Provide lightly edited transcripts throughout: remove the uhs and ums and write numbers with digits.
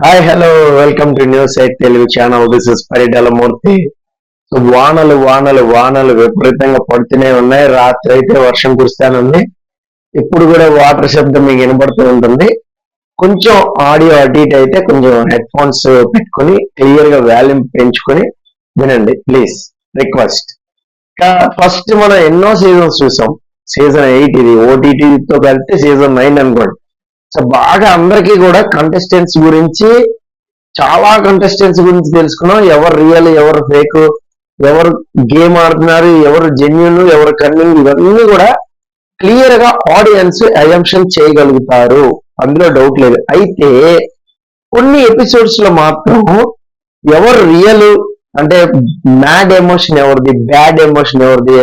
Hi hello welcome to news eight Telugu channel. This is Paritala Murthy. So వానలు వానలు వానలు విపరీతంగా పడుతూనే ఉన్నాయి. రాత్రి అయితే వర్షం కురుస్తానుంది. ఇప్పుడు కూడా వాటర్ శబ్దం మీకు వినపడుతూ ఉంటుంది. కొంచెం ఆడియో అటు ఇటు అయితే కొంచెం హెడ్ ఫోన్స్ పెట్టుకుని క్లియర్ గా వాల్యూమ్ పెంచుకొని వినండి ప్లీజ్, రిక్వెస్ట్. ఫస్ట్ మనం ఎన్నో సీజన్స్ చూసాం. సీజన్ 8 ఇది, ఓటీటీతో కలిపితే సీజన్ 9 అనుకోండి. సో బాగా అందరికీ కూడా కంటెస్టెంట్స్ గురించి, చాలా కంటెస్టెంట్స్ గురించి తెలుసుకున్నాం. ఎవరు రియల్, ఎవరు ఫేక్, ఎవరు గేమ్ ఆడుతున్నారు, ఎవరు జెన్యున్, ఎవరు కన్నింగ్, ఇవన్నీ కూడా క్లియర్ గా ఆడియన్స్ అజంప్షన్ చేయగలుగుతారు, అందులో డౌట్ లేదు. అయితే కొన్ని ఎపిసోడ్స్ లో మాత్రం ఎవరు రియల్ అంటే మ్యాడ్ ఎమోషన్ ఎవరిది, బ్యాడ్ ఎమోషన్ ఎవరిది,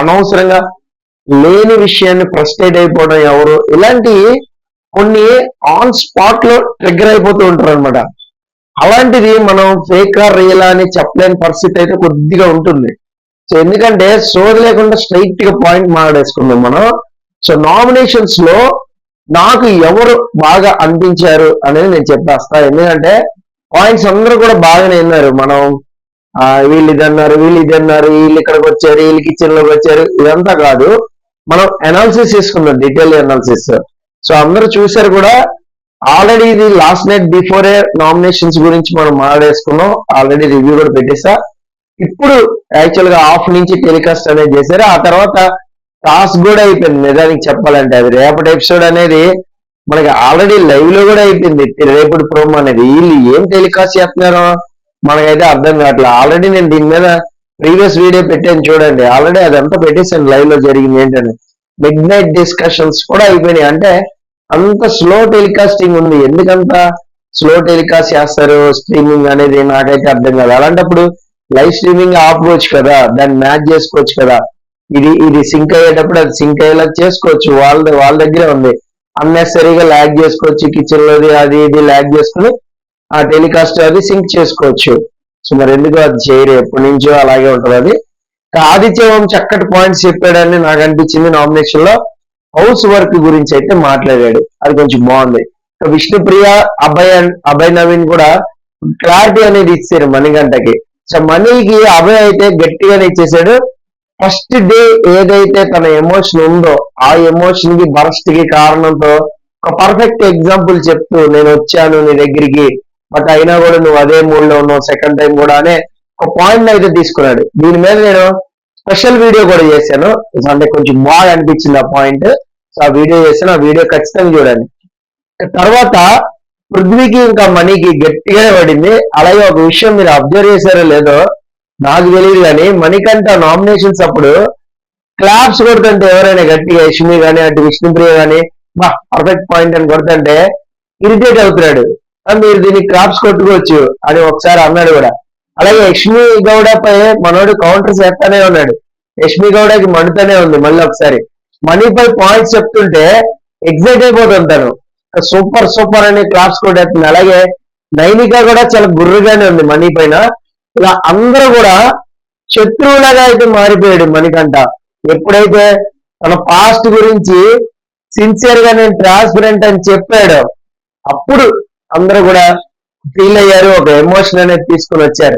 అనవసరంగా లేని విషయాన్ని ఫ్రస్ట్రేట్ అయిపోవడం ఎవరు, ఇలాంటి కొన్ని ఆన్ స్పాట్ లో ట్రిగ్గర్ అయిపోతూ ఉంటారు అనమాట. అలాంటిది మనం ఫేక్ రియల్ అని చెప్పలేని పరిస్థితి అయితే కొద్దిగా ఉంటుంది. సో ఎందుకంటే సోది లేకుండా స్ట్రైట్ గా పాయింట్ మాట్లాడేసుకుందాం మనం. సో నామినేషన్స్ లో నాకు ఎవరు బాగా అనిపించారు అనేది నేను చెప్పేస్తా. ఎందుకంటే పాయింట్స్ అందరూ కూడా బాగానే విన్నారు. మనం వీళ్ళు ఇది అన్నారు, వీళ్ళు ఇది అన్నారు, వీళ్ళు ఇక్కడికి వచ్చారు, వీళ్ళు కిచెన్ లోకి వచ్చారు, ఇదంతా కాదు. మనం అనాలిసిస్ చేసుకుందాం, డీటెయిల్ అనాలిసిస్. సో అందరూ చూసారు కూడా. ఆల్రెడీ ఇది లాస్ట్ నైట్ బిఫోరే నామినేషన్స్ గురించి మనం మాట్లాడేసుకున్నాం. ఆల్రెడీ రివ్యూ కూడా పెట్టేసా. ఇప్పుడు యాక్చువల్ గా హాఫ్ నుంచి టెలికాస్ట్ అనేది చేశారు. ఆ తర్వాత టాస్క్ కూడా అయిపోయింది. నిజానికి చెప్పాలంటే అది రేపటి ఎపిసోడ్ అనేది మనకి ఆల్రెడీ లైవ్ లో కూడా అయిపోయింది. రేపటి ప్రోమో అనేది వీళ్ళు ఏం టెలికాస్ట్ చేస్తున్నారో మనకైతే అర్థం కావట్లేదు. ఆల్రెడీ నేను దీని మీద ప్రీవియస్ వీడియో పెట్టాను చూడండి. ఆల్రెడీ అదంతా పెట్టేసాను లైవ్ లో జరిగింది ఏంటని. మిడ్ నైట్ డిస్కషన్స్ కూడా అయిపోయినాయి. అంటే అంత స్లో టెలికాస్టింగ్ ఉంది. ఎందుకంత స్లో టెలికాస్ట్ చేస్తారు స్ట్రీమింగ్ అనేది నాకైతే అర్థం కాదు. అలాంటప్పుడు లైవ్ స్ట్రీమింగ్ ఆపుకోవచ్చు కదా, దాన్ని మ్యాచ్ చేసుకోవచ్చు కదా. ఇది సింక్ అయ్యేటప్పుడు అది సింక్ అయ్యేలా చేసుకోవచ్చు. వాళ్ళ దగ్గరే ఉంది. అన్నెసరీగా ల్యాగ్ చేసుకోవచ్చు. కిచెన్ లోది అది ఇది ల్యాగ్ చేసుకుని ఆ టెలికాస్ట్ అది సింక్ చేసుకోవచ్చు. సో మరి ఎందుకు అది చేయరు? ఎప్పటి నుంచో అలాగే ఉంటుంది అది. ఆదిత్యం చక్కటి పాయింట్స్ చెప్పాడని నాకు అనిపించింది. నామినేషన్ లో హౌస్ వర్క్ గురించి అయితే మాట్లాడాడు, అది కొంచెం బాగుంది. విష్ణుప్రియ, అభయ్ నవీన్ కూడా క్లారిటీ అనేది ఇచ్చారు మణిగంటకి. సో మనీకి అభయ్ అయితే గట్టిగానే ఇచ్చేసాడు. ఫస్ట్ డే ఏదైతే తన ఎమోషన్ ఉందో ఆ ఎమోషన్ కి బరస్ట్ కి కారణంతో ఒక పర్ఫెక్ట్ ఎగ్జాంపుల్ చెప్తూ, నేను వచ్చాను నీ దగ్గరికి బట్ అయినా కూడా నువ్వు అదే మూడ్ లో ఉన్నావు సెకండ్ టైం కూడా అనే ఒక పాయింట్ అయితే తీసుకున్నాడు. దీని మీద నేను స్పెషల్ వీడియో కూడా చేశాను. అంటే కొంచెం బాగా అనిపించింది ఆ పాయింట్. సో ఆ వీడియో చేశాను. ఆ వీడియో ఖచ్చితంగా చూడండి. తర్వాత పృథ్వీకి ఇంకా మనీకి గట్టిగానే పడింది. అలాగే ఒక విషయం మీరు అబ్జర్వ్ చేశారో లేదో నాకు తెలియదు కానీ, మణికంఠ నామినేషన్స్ అప్పుడు క్లాప్స్ కొడుతుంటే ఎవరైనా గట్టిగా యష్మి కానీ అటు విష్ణుప్రియ కానీ బా పర్ఫెక్ట్ పాయింట్ అని కొడుతుంటే ఇరిటేట్ అవుతున్నాడు. మీరు దీనికి క్లాప్స్ కొట్టుకోవచ్చు అని ఒకసారి అన్నాడు కూడా. అలాగే యష్మి గౌడ పై మనోడు కౌంటర్ చేస్తానే ఉన్నాడు. యష్మి గౌడకి మండుతూనే ఉంది. మళ్ళీ ఒకసారి మనీపై పాయింట్స్ చెప్తుంటే ఎగ్జైట్ అయిపోతుంది తను. సూపర్ సూపర్ అని క్లాప్స్ కొట్టేస్తుంది. అలాగే నైనిక కూడా చాలా గుర్రుగానే ఉంది మనీ పైన. ఇలా అందరూ కూడా శత్రువులాగా అయితే మారిపోయాడు మణికంఠ. ఎప్పుడైతే తన పాస్ట్ గురించి సిన్సియర్ గా నేను ట్రాన్స్పరెంట్ అని చెప్పాడు, అప్పుడు అందరూ కూడా ఫీల్ అయ్యారు, ఒక ఎమోషన్ అనేది తీసుకుని వచ్చారు.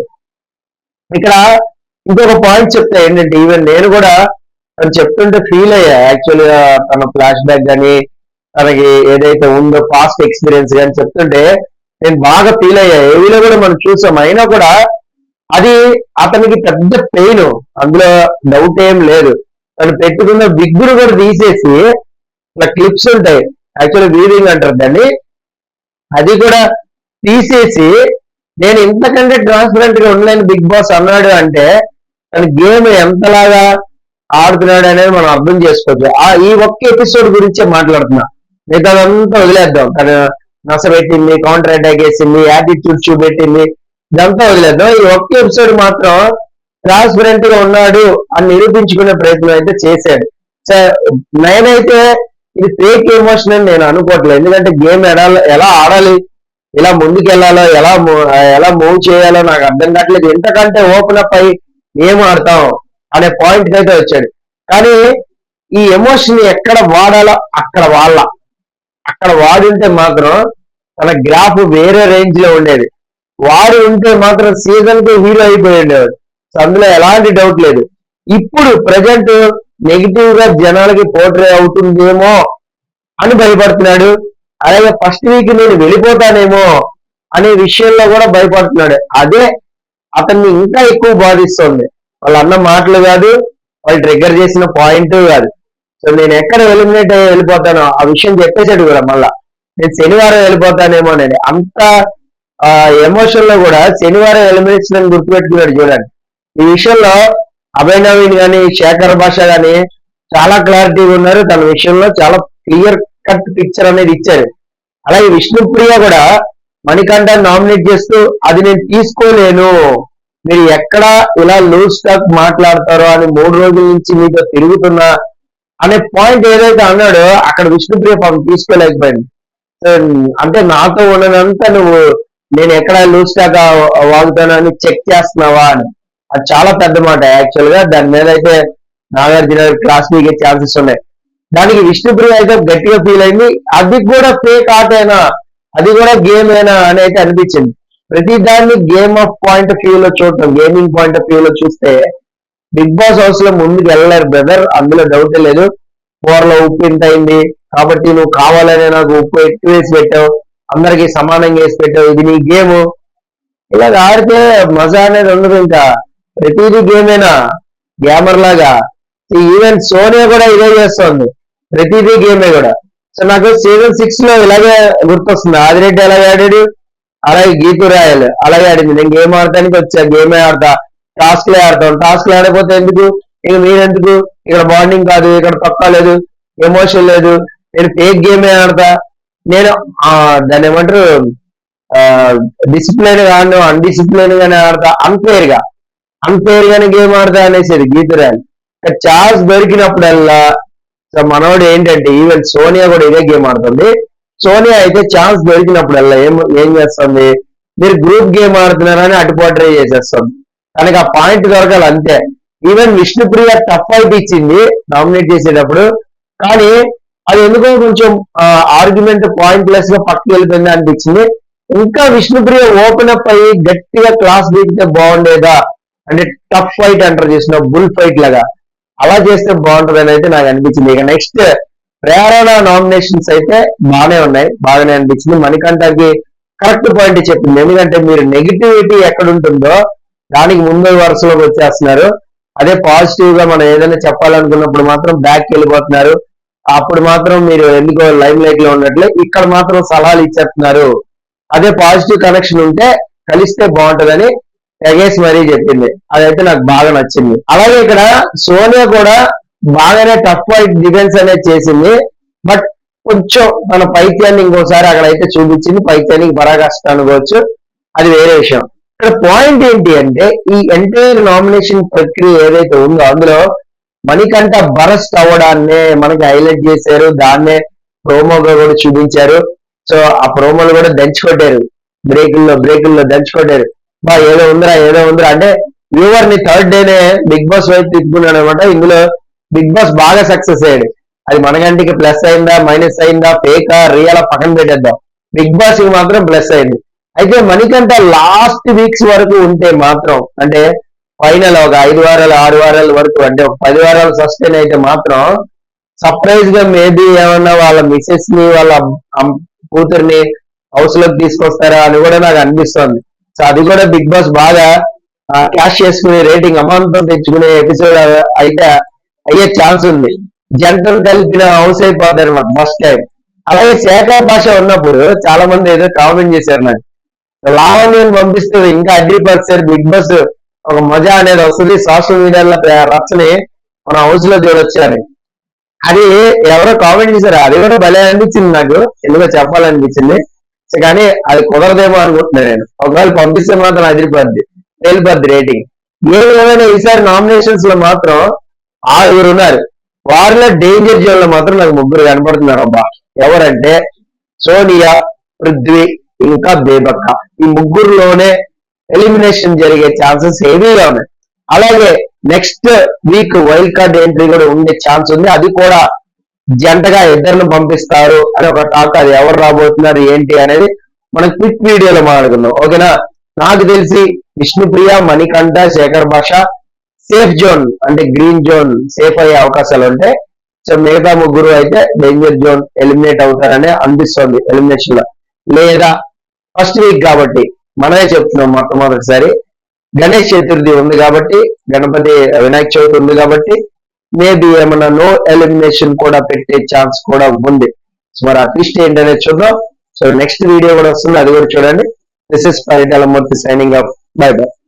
ఇక్కడ ఇంకొక పాయింట్ చెప్తా ఏంటంటే, ఈవెన్ నేను కూడా తను చెప్తుంటే ఫీల్ అయ్యా. యాక్చువల్గా తన ఫ్లాష్ బ్యాక్ కానీ తనకి ఏదైతే ఉందో పాస్ట్ ఎక్స్పీరియన్స్ కానీ చెప్తుంటే నేను బాగా ఫీల్ అయ్యా. ఏవిలో కూడా మనం చూసాం. అయినా కూడా అది అతనికి పెద్ద పెయిన్, అందులో డౌట్ ఏం లేదు. తను పెట్టుకున్న విగ్గురు కూడా తీసేసి ఇలా క్లిప్స్ ఉంటాయి, యాక్చువల్లీ వీవింగ్ అంటారు దాన్ని, అది కూడా తీసేసి నేను ఇంతకంటే ట్రాన్స్పరెంట్ గా ఉండలేని బిగ్ బాస్ అన్నాడు అంటే తన గేమ్ ఎంతలాగా ఆడుతున్నాడు అనేది మనం అర్థం చేసుకోవచ్చు. ఈ ఒక్క ఎపిసోడ్ గురించే మాట్లాడుతున్నా. మిగతాదంతా వదిలేద్దాం. తను నస పెట్టింది, కౌంటర్ అటాక్ వేసింది, యాటిట్యూడ్ చూపెట్టింది, ఇదంతా వదిలేద్దాం. ఈ ఒక్క ఎపిసోడ్ మాత్రం ట్రాన్స్పరెంట్ గా ఉన్నాడు అని నిరూపించుకునే ప్రయత్నం అయితే చేశాడు. నేనైతే ఇది ఫేక్ ఎమోషన్ అని నేను అనుకోవట్లేదు. ఎందుకంటే గేమ్ ఎలా ఆడాలి, ఎలా ముందుకు వెళ్ళాలో, ఎలా మూవ్ చేయాలో నాకు అర్థం కావట్లేదు. ఎంతకంటే ఓపెన్ అప్ అయి ఏం ఆడతాం అనే పాయింట్ అయితే వచ్చాడు. కానీ ఈ ఎమోషన్ ఎక్కడ వాడాలో అక్కడ వాడుంటే మాత్రం తన గ్రాఫ్ వేరే రేంజ్ లో ఉండేది. వాడు ఉంటే మాత్రం సీజన్ కు హీరో అయిపోయి ఉండేవాడు. సో అందులో ఎలాంటి డౌట్ లేదు. ఇప్పుడు ప్రజెంట్ నెగిటివ్ గా జనాలకి పోర్ట్రే అవుతుందేమో అని భయపడుతున్నాడు. అలాగే ఫస్ట్ వీక్ నేను వెళ్ళిపోతానేమో అనే విషయంలో కూడా భయపడుతున్నాడు. అదే అతన్ని ఇంకా ఎక్కువ బాధిస్తుంది. వాళ్ళు అన్న మాటలు కాదు, వాళ్ళు ట్రిగ్గర్ చేసిన పాయింట్ కాదు. సో నేను ఎక్కడ ఎలిమినేట్ అయ్యి వెళ్ళిపోతానో ఆ విషయం చెప్పేశాడు కూడా. మళ్ళా నేను శనివారం వెళ్ళిపోతానేమో అనేది అంత ఎమోషన్ లో కూడా శనివారం ఎలిమినేషన్ అని గుర్తుపెట్టుకున్నాడు. చూడండి, ఈ విషయంలో అభయ్ నవీన్ గాని శేఖర్ భాష గాని చాలా క్లారిటీగా ఉన్నారు. తన విషయంలో చాలా క్లియర్ కట్ పిక్చర్ అనేది ఇచ్చారు. అలాగే విష్ణుప్రియ కూడా మణికంఠ నామినేట్ చేస్తూ అది నేను తీసుకోలేను, మీరు ఎక్కడ ఇలా లూజ్ టాక్ మాట్లాడతారో అని 3 రోజుల నుంచి మీతో తిరుగుతున్నా అనే పాయింట్ ఏదైతే అన్నాడో అక్కడ విష్ణుప్రియ పాపం తీసుకోలేకపోయింది. అంటే నాతో ఉన్నదంతా నువ్వు నేను ఎక్కడ లూజ్ టాక్ వాగుతానని చెక్ చేస్తున్నావా అని. అది చాలా పెద్ద మాట యాక్చువల్ గా. దాని మీద అయితే నాగార్జున క్లాస్ దిగే ఛాన్సెస్ ఉన్నాయి. దానికి విష్ణుప్రియ అయితే గట్టిగా ఫీల్ అయింది. అది కూడా ఫేక్ ఆటేనా, అది కూడా గేమ్ ఏనా అని అయితే అనిపించింది. ప్రతి దాన్ని game of point of view లో చూడటం, గేమింగ్ పాయింట్ ఆఫ్ వ్యూ లో చూస్తే బిగ్ బాస్ హౌస్ లో ముందుకు వెళ్ళలేరు బ్రదర్, అందులో డౌట్ లేదు. కూరలో ఉప్పు ఇంత అయింది కాబట్టి నువ్వు కావాలనే నాకు ఉప్పు ఎక్కువ వేసి పెట్టావు, అందరికి సమానంగా వేసి పెట్టావు, ఇది నీ గేమ్. ఇలా ఆడితే మజా అనేది ఉండదు. ఇంకా ప్రతిదీ గేమేనా, గేమర్ లాగా. ఈవెన్ సోనియా కూడా ఇదే చేస్తుంది, ప్రతిదీ గేమే కూడా. సో నాకు సీజన్ 6 లో ఇలాగే గుర్తొస్తుంది. ఆదిరెడ్డి ఎలాగే ఆడాడు, అలాగే గీతు రాయల్ అలాగే ఆడింది. నేను గేమ్ ఆడటానికి వచ్చా, గేమే ఆడతా, టాస్క్లే ఆడతాం. టాస్క్లు ఆడకపోతే ఎందుకు, ఇక మీరెందుకు, ఇక్కడ బాండింగ్ కాదు, ఇక్కడ పక్కా లేదు, ఎమోషన్ లేదు, నేను ఫేక్ గేమే ఆడతా, నేను దాన్ని ఏమంటారు డిసిప్లైన్ గాను అన్డిసిప్లైన్ గానే ఆడతా, అన్ఫేర్ గానే గేమ్ ఆడతా అనేసేది గీతు రాయల్. ఛాన్స్ దొరికినప్పుడల్లా సో మనోడు ఏంటంటే ఈవెన్ సోనియా కూడా ఇదే గేమ్ ఆడుతుంది. సోనియా అయితే ఛాన్స్ దొరికినప్పుడల్లా ఏం చేస్తుంది, మీరు గ్రూప్ గేమ్ ఆడుతున్నారని అటుపోట్రై చేసేస్తుంది. తనకి ఆ పాయింట్ దొరకాలి అంతే. ఈవెన్ విష్ణుప్రియ టఫ్ ఫైట్ ఇచ్చింది నామినేట్ చేసేటప్పుడు, కానీ అది ఎందుకో కొంచెం ఆర్గ్యుమెంట్ పాయింట్లెస్ గా పక్కకి వెళ్ళిపోయింది అనిపించింది. ఇంకా విష్ణుప్రియ ఓపెన్ అప్ అయ్యి గట్టిగా క్లాస్ దిగితే బాగుండేదా, అంటే టఫ్ ఫైట్ అంటారు చేసిన బుల్ ఫైట్ లాగా అలా చేస్తే బాగుంటుందని అయితే నాకు అనిపించింది. ఇక నెక్స్ట్ ప్రేరణ నామినేషన్స్ అయితే బాగానే అనిపించింది. మణికంఠకి కరెక్ట్ పాయింట్ చెప్పింది. ఎందుకంటే మీరు నెగిటివిటీ ఎక్కడ ఉంటుందో దానికి ముందు వరుసలోకి వచ్చేస్తున్నారు. అదే పాజిటివ్ గా మనం ఏదైనా చెప్పాలనుకున్నప్పుడు మాత్రం బ్యాక్ వెళ్ళిపోతున్నారు. అప్పుడు మాత్రం మీరు ఎందుకో లైమ్ లైట్ లో ఉన్నట్లే ఇక్కడ మాత్రం సలహాలు ఇచ్చేస్తున్నారు. అదే పాజిటివ్ కనెక్షన్ ఉంటే కలిస్తే బాగుంటుందని తెగేసి మరీ చెప్పింది. అదైతే నాకు బాగా నచ్చింది. అలాగే ఇక్కడ సోనియా కూడా బాగానే టఫ్ ఫైట్ డిఫెన్స్ అనేది చేసింది. బట్ కొంచెం మన పైత్యాన్ని ఇంకోసారి అక్కడైతే చూపించింది. పైత్యానికి పరాకాష్ట అనుకోవచ్చు, అది వేరే విషయం. ఇక్కడ పాయింట్ ఏంటి అంటే ఈ ఎంటైర్ నామినేషన్ ప్రక్రియ ఏదైతే ఉందో అందులో మణికంఠ బరస్ట్ అవ్వడాన్నే మనకి హైలైట్ చేశారు. దాన్నే ప్రోమోగా కూడా చూపించారు. సో ఆ ప్రోమోలు కూడా దంచికొట్టారు, బ్రేకుల్లో దంచికొట్టారు. ఏదో ఉందిరా అంటే వ్యూవర్ ని థర్డ్ డేనే బిగ్ బాస్ వైపు తిప్పుకున్నాడు అనమాట. ఇందులో బిగ్ బాస్ బాగా సక్సెస్ అయ్యాడు. అది మనగంటికి ప్లస్ అయిందా మైనస్ అయిందా ఫేకా రియల్ పక్కన పెట్టేద్దాం, బిగ్ బాస్ కి మాత్రం ప్లస్ అయింది. అయితే మణికంఠ లాస్ట్ వీక్స్ వరకు ఉంటే మాత్రం, అంటే ఫైనల్ ఒక 5 వారాలు 6 వారాల వరకు, అంటే ఒక 10 వారాలు సస్టైన్ అయితే మాత్రం సర్ప్రైజ్ గా మేబీ ఏమన్నా వాళ్ళ మిసెస్ ని వాళ్ళ కూతుర్ని హౌస్ లోకి తీసుకొస్తారా అని కూడా నాకు అనిపిస్తోంది. సో అది కూడా బిగ్ బాస్ బాగా క్యాష్ చేసుకునే రేటింగ్ అమాంతం తెచ్చుకునే ఎపిసోడ్ అయితే అయ్యే ఛాన్స్ ఉంది. జంటలు కలిపిన హౌస్ అయిపోతారు మాకు ఫస్ట్ టైం. అలాగే శేఖర్ భాష ఉన్నప్పుడు చాలా మంది ఏదో కామెంట్ చేశారు, నాకు లావణ్యం పంపిస్తుంది ఇంకా అడ్డిపరిచారు, బిగ్ బాస్ ఒక మజా అనేది వస్తుంది, సోషల్ మీడియాలో రచ్చని మన హౌస్ లో చూడొచ్చారు. అది ఎవరో కామెంట్ చేశారు, అది కూడా భలే అనిపించింది నాకు, ఎందుకో చెప్పాలనిపించింది. కానీ అది కుదరదేమో అనుకుంటున్నాను నేను. ఒకవేళ పంపిస్తే మాత్రం తేలిపోద్ది రేటింగ్. ఏమైనా ఈసారి నామినేషన్స్ లో మాత్రం 6 ఉన్నారు. వారిలో డేంజర్ జోన్ లో మాత్రం నాకు 3 కనపడుతున్నారు అబ్బా. ఎవరంటే సోనియా, పృథ్వీ ఇంకా బేబక్క. ఈ 3లోనే ఎలిమినేషన్ జరిగే ఛాన్సెస్ హెవీగా ఉన్నాయి. అలాగే next week wild card entry కూడా ఉండే ఛాన్స్ ఉంది. అది కూడా జంటగా 2 పంపిస్తారు అని ఒక టాక్. అది ఎవరు రాబోతున్నారు ఏంటి అనేది మనం క్విక్ వీడియోలో మాట్లాడుకుందాం. ఓకేనా? నాకు తెలిసి విష్ణుప్రియ, మణికంఠ, శేఖర్ భాష సేఫ్ జోన్ అంటే గ్రీన్ జోన్ సేఫ్ అయ్యే అవకాశాలు ఉంటాయి. సో మిగతా ముగ్గురు అయితే డేంజర్ జోన్ ఎలిమినేట్ అవుతారని అనిపిస్తుంది ఎలిమినేషన్ లో. లేదా ఫస్ట్ వీక్ కాబట్టి మనమే చెప్తున్నాం మొట్టమొదటిసారి గణేష్ చతుర్థి ఉంది కాబట్టి, గణపతి వినాయక చవితి ఉంది కాబట్టి మేబీ ఏమన్నా నో ఎలిమినేషన్ కూడా పెట్టే ఛాన్స్ కూడా ఉంది. సో మరి ఆ ట్విస్ట్ ఏంటనేది చూద్దాం. సో నెక్స్ట్ వీడియో కూడా వస్తుంది, అది కూడా చూడండి. This is Paritala Murthy signing off. By by.